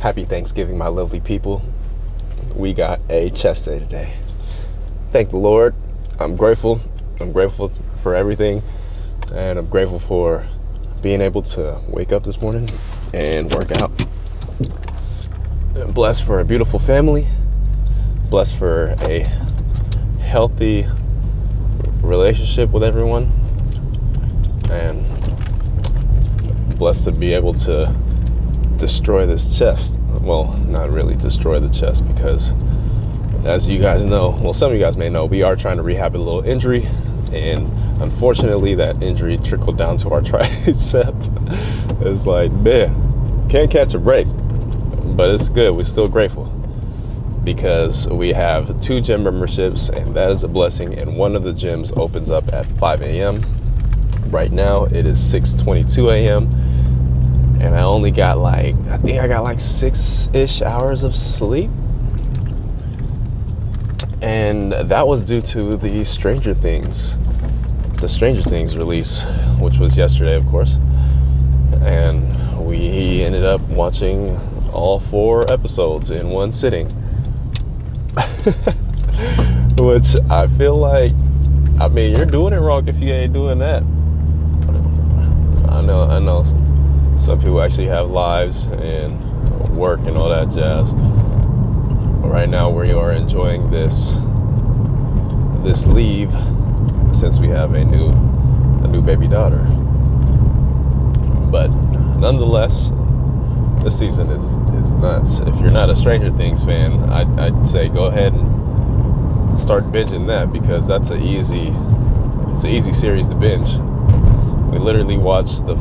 Happy Thanksgiving, my lovely people. We got a chest day today. Thank the Lord. I'm grateful. I'm grateful for everything. And I'm grateful for being able to wake up this morning and work out. I'm blessed for a beautiful family. Blessed for a healthy relationship with everyone. And blessed to be able to destroy this chest. Well, not really destroy the chest, because as you guys know, well, some of you guys may know, we are trying to rehab a little injury, and unfortunately that injury trickled down to our tricep. It's like, man, can't catch a break, but it's good. We're still grateful because we have 2 gym memberships, and that is a blessing, and one of the gyms opens up at 5 a.m. Right now it is 6:22 a.m. and I only got I think I got 6-ish hours of sleep. And that was due to the Stranger Things release, which was yesterday, of course. And we ended up watching all 4 episodes in one sitting. Which I feel like, I mean, you're doing it wrong if you ain't doing that. I know some people actually have lives and work and all that jazz. But right now we are enjoying this leave since we have a new baby daughter. But nonetheless, this season is nuts. If you're not a Stranger Things fan, I'd say go ahead and start binging that, because it's an easy series to binge. We literally watched the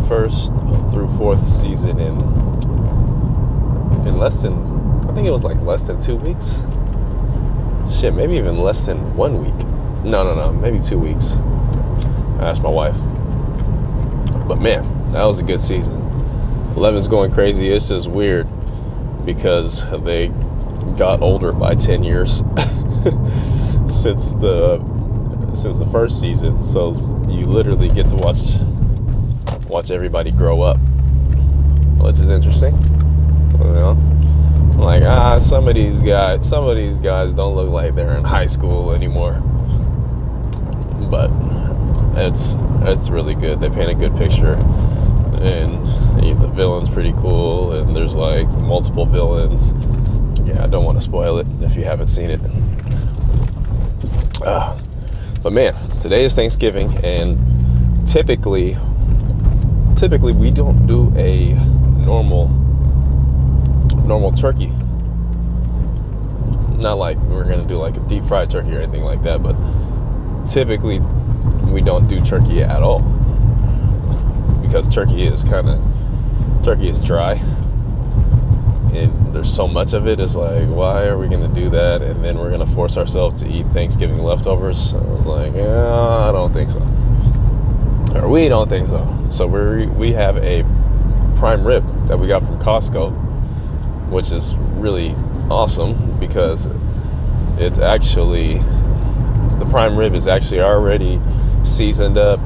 1st through 4th season in less than, I think it was less than 2 weeks. Shit, maybe even less than 1 week. No, maybe 2 weeks. I asked my wife. But man, that was a good season. 11's going crazy. It's just weird because they got older by 10 years since the first season. So you literally get to watch everybody grow up, which is interesting. You know, some of these guys don't look like they're in high school anymore. But it's really good. They paint a good picture, and the villain's pretty cool, and there's multiple villains. Yeah, I don't want to spoil it if you haven't seen it. But man, today is Thanksgiving, and typically we don't do a normal turkey. Not like we're gonna do a deep fried turkey or anything like that, but typically we don't do turkey at all, because turkey is dry, and there's so much of it. It's why are we gonna do that, and then we're gonna force ourselves to eat Thanksgiving leftovers? I was yeah, I don't think so, or we don't think so. So we have a prime rib that we got from Costco, which is really awesome, because the prime rib is actually already seasoned up,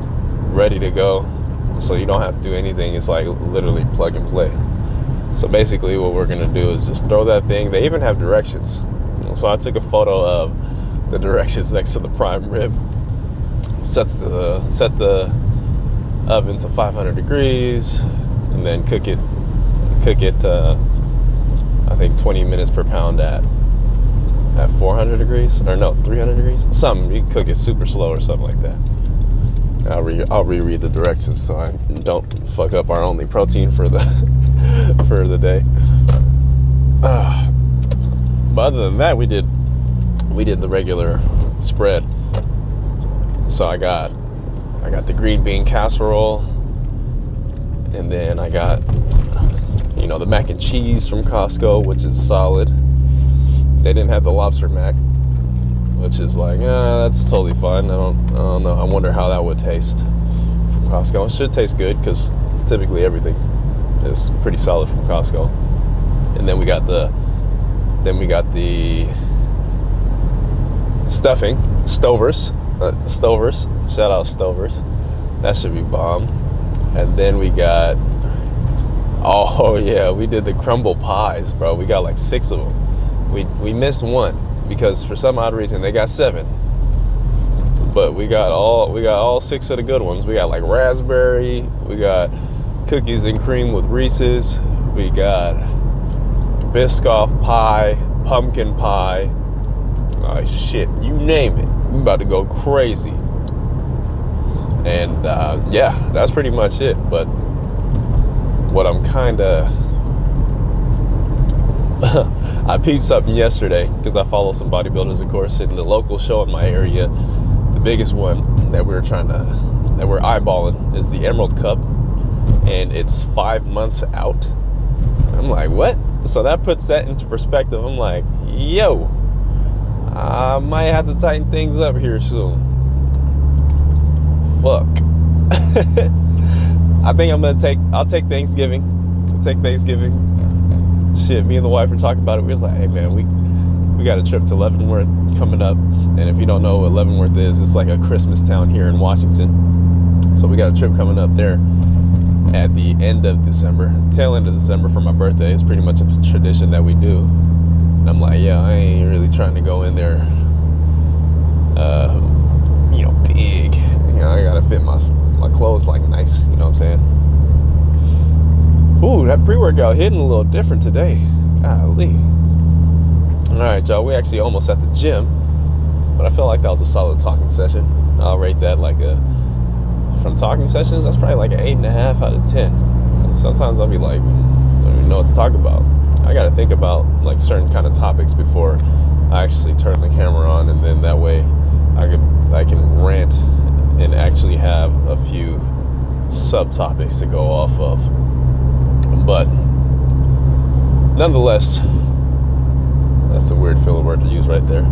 ready to go, so you don't have to do anything. It's literally plug and play. So basically what we're gonna do is just throw that thing. They even have directions, so I took a photo of the directions next to the prime rib. Set the oven to 500 degrees, and then cook it I think 20 minutes per pound at 400 degrees, or no, 300 degrees, something. You can cook it super slow or something like that. I'll reread the directions so I don't fuck up our only protein for the day. But other than that, we did the regular spread. So I got the green bean casserole, and then I got the mac and cheese from Costco, which is solid. They didn't have the lobster mac, which is that's totally fine. I don't know. I wonder how that would taste from Costco. It should taste good, because typically everything is pretty solid from Costco. And then we got the stuffing, Stovers. Shout out Stovers. That should be bomb. And then we got Oh yeah, we did the crumble pies, bro. We got like 6 of them. We missed one because for some odd reason they got 7. But we got all 6 of the good ones. We got like raspberry, we got cookies and cream with Reese's, we got Biscoff pie, pumpkin pie. Oh shit, you name it. We about to go crazy. And yeah, that's pretty much it. But what I'm kind of I peeped something yesterday because I follow some bodybuilders, of course, in the local show in my area. The biggest one that we're eyeballing is the Emerald Cup, and it's 5 months out. I'm like, what? So that puts that into perspective. I'm like, yo, I might have to tighten things up here soon. Fuck. I think I'll take Thanksgiving. Shit, me and the wife were talking about it. We was like, hey man, we got a trip to Leavenworth coming up. And if you don't know what Leavenworth is, it's like a Christmas town here in Washington. So we got a trip coming up there at the end of December, tail end of December for my birthday. It's pretty much a tradition that we do. And I'm like, yeah, I ain't really trying to go in there, big. I gotta fit my clothes like nice, you know what I'm saying? Ooh, that pre-workout hitting a little different today. Golly. All right, y'all, we actually almost at the gym, but I felt like that was a solid talking session. I'll rate that like from talking sessions, that's probably like an 8.5 out of 10. Sometimes I'll be like, I don't even know what to talk about. I gotta think about like certain kind of topics before I actually turn the camera on, and then that way I can rant and actually have a few subtopics to go off of. But nonetheless, that's a weird filler word to use right there.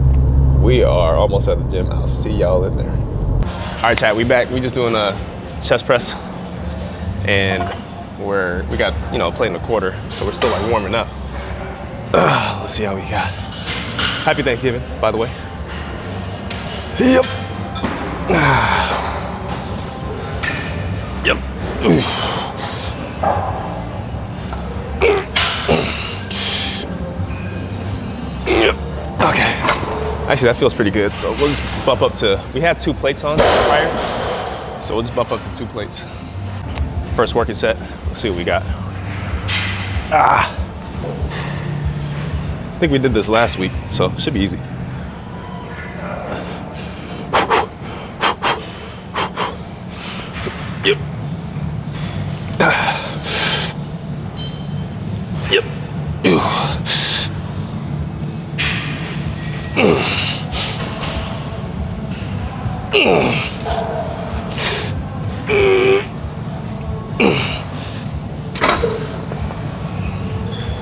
We are almost at the gym. I'll see y'all in there. All right, chat, we back. We just doing a chest press, and we got a plate and a quarter, so we're still like warming up. Let's see how we got. Happy Thanksgiving, by the way. Yep. Yep. Yep. Okay. Actually, that feels pretty good. So we'll just bump up to, we had 2 plates on prior, so we'll just bump up to 2 plates. First working set, let's see what we got. I think we did this last week, so it should be easy. Yep. Yep.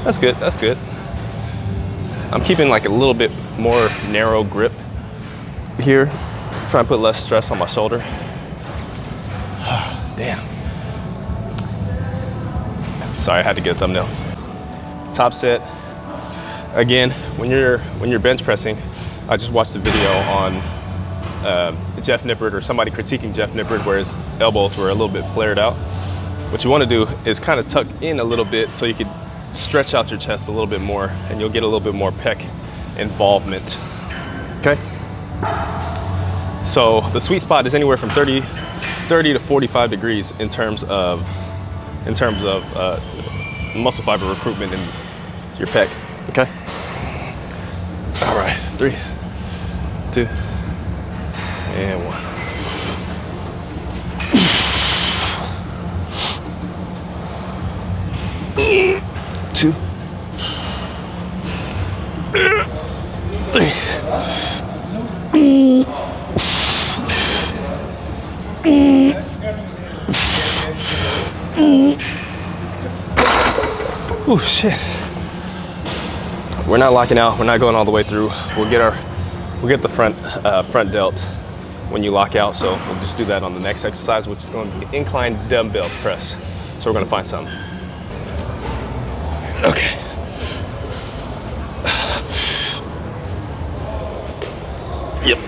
That's good, that's good. I'm keeping like a little bit more narrow grip here. Try and put less stress on my shoulder. Damn. Sorry, I had to get a thumbnail. Top set. Again, when you're bench pressing, I just watched a video on Jeff Nippard, or somebody critiquing Jeff Nippard, where his elbows were a little bit flared out. What you want to do is kind of tuck in a little bit so you can stretch out your chest a little bit more, and you'll get a little bit more pec involvement. Okay. So the sweet spot is anywhere from 30 to 45 degrees in terms of muscle fiber recruitment in your pec. Okay. All right. 3, 2, and 1. Two, 3. Oh shit. We're not locking out. We're not going all the way through. We'll get the front delt when you lock out. So we'll just do that on the next exercise, which is going to be incline dumbbell press. So we're going to find something. Okay. Yep.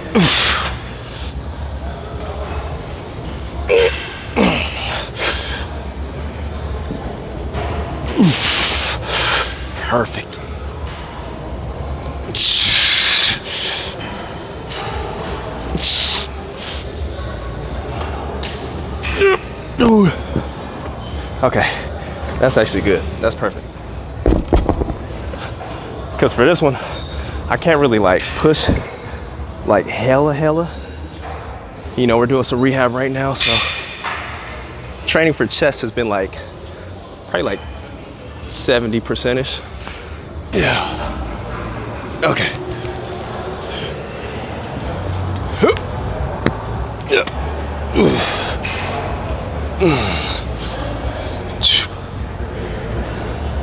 Perfect. Okay, that's actually good. That's perfect. Because for this one, I can't really like push like hella. You know, we're doing some rehab right now, so training for chest has been like probably like 70%ish. Yeah. Okay. Yeah.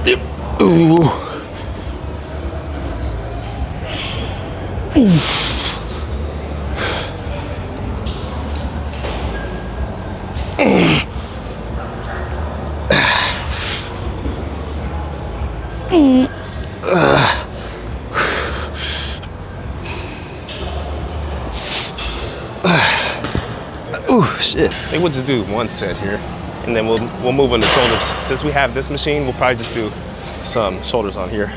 Yep. Ooh. Ooh, shit. I think we'll just do one set here, and then we'll move on to shoulders. Since we have this machine, we'll probably just do some shoulders on here.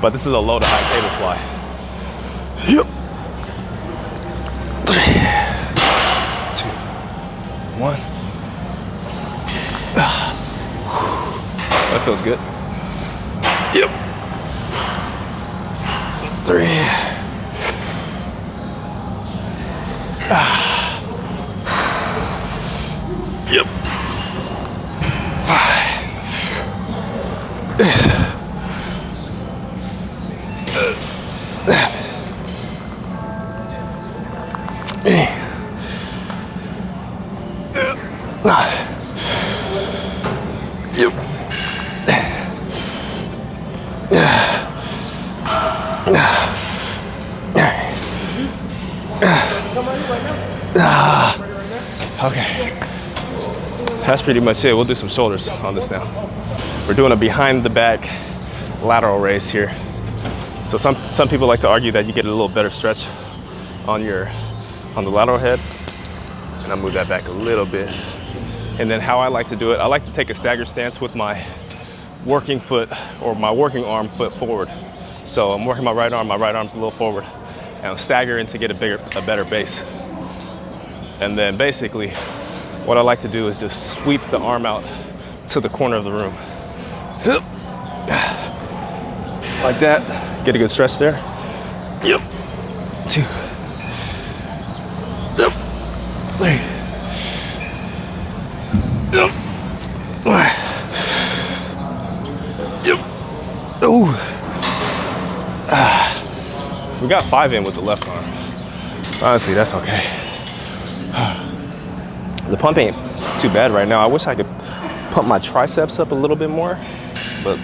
But this is a low to high cable fly. Yep. 3, 2, 1. That feels good. Yep. 3. Yep. 5. Yep. Okay. That's pretty much it. We'll do some shoulders on this now. We're doing a behind the back lateral raise here. So some people like to argue that you get a little better stretch on the lateral head. And I'll move that back a little bit. And then how I like to do it, I like to take a stagger stance with my working foot or my working arm foot forward. So I'm working my right arm's a little forward. And I'll stagger in to get a better base. And then basically, what I like to do is just sweep the arm out to the corner of the room. Like that, get a good stretch there. Yep. 2. Yep. 3. Yep. Yep. Ooh. We got 5 in with the left arm. Honestly, that's okay. The pump ain't too bad right now. I wish I could pump my triceps up a little bit more, but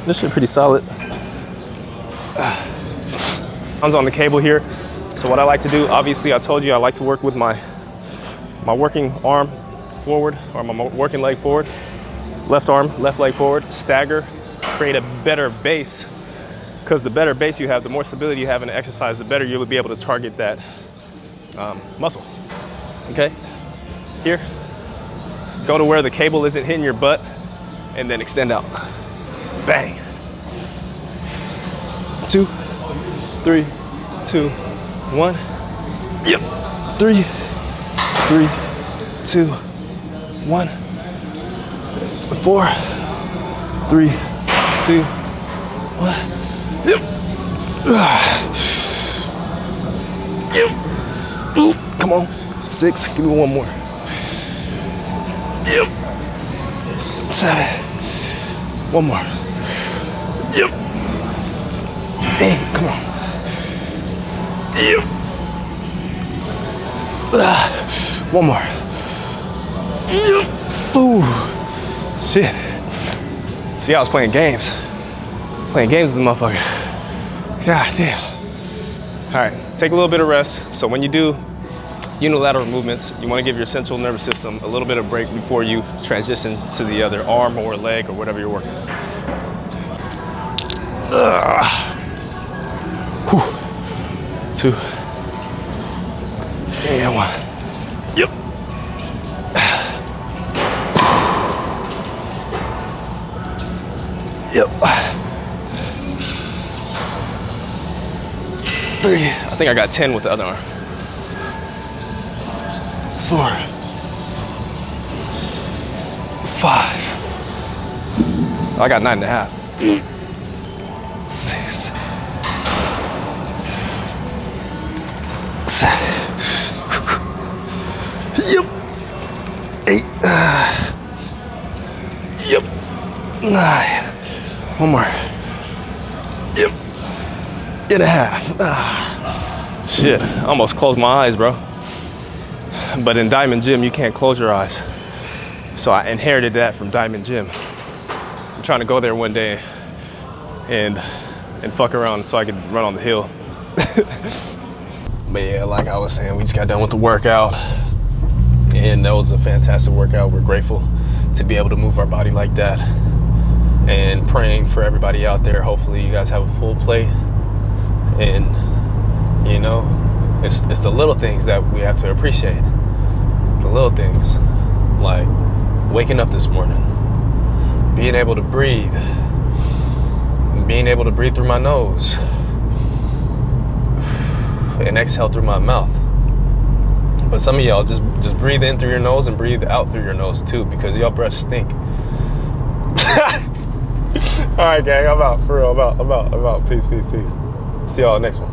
this is pretty solid. Arms on the cable here. So what I like to do, obviously I told you I like to work with my working arm forward, or my working leg forward. Left arm, left leg forward, stagger, create a better base. Because the better base you have, the more stability you have in the exercise, the better you'll be able to target that muscle, okay? Here, go to where the cable isn't hitting your butt, and then extend out. Bang. 2, 3, 2, 1. Yep. 3, 3, 2, 1. 4, 3, 2, 1. Yep. Yep. Ooh, come on. 6. Give me one more. Yep. 7. One more. Yep. 8. Come on. Yep. One more. Yep. Ooh. Shit. See, I was playing games. Playing games with the motherfucker. God damn. All right, take a little bit of rest. So when you do unilateral movements, you want to give your central nervous system a little bit of break before you transition to the other arm or leg or whatever you're working. 2 and 1. Yep. Yep. 3. I think I got 10 with the other arm. 4. 5. I got 9.5. 6. 7. Yep. 8. Yep. 9. One more. Yep. 8.5. Shit. I almost closed my eyes, bro. But in Diamond Gym, you can't close your eyes. So I inherited that from Diamond Gym. I'm trying to go there one day and fuck around so I could run on the hill. But yeah, like I was saying, we just got done with the workout. And that was a fantastic workout. We're grateful to be able to move our body like that. And praying for everybody out there. Hopefully you guys have a full plate. And, you know, it's the little things that we have to appreciate. The little things, like waking up this morning, being able to breathe, through my nose and exhale through my mouth. But some of y'all just breathe in through your nose and breathe out through your nose too, because y'all breath stink. All right, gang, I'm out. For real, I'm out. Peace. See y'all next one.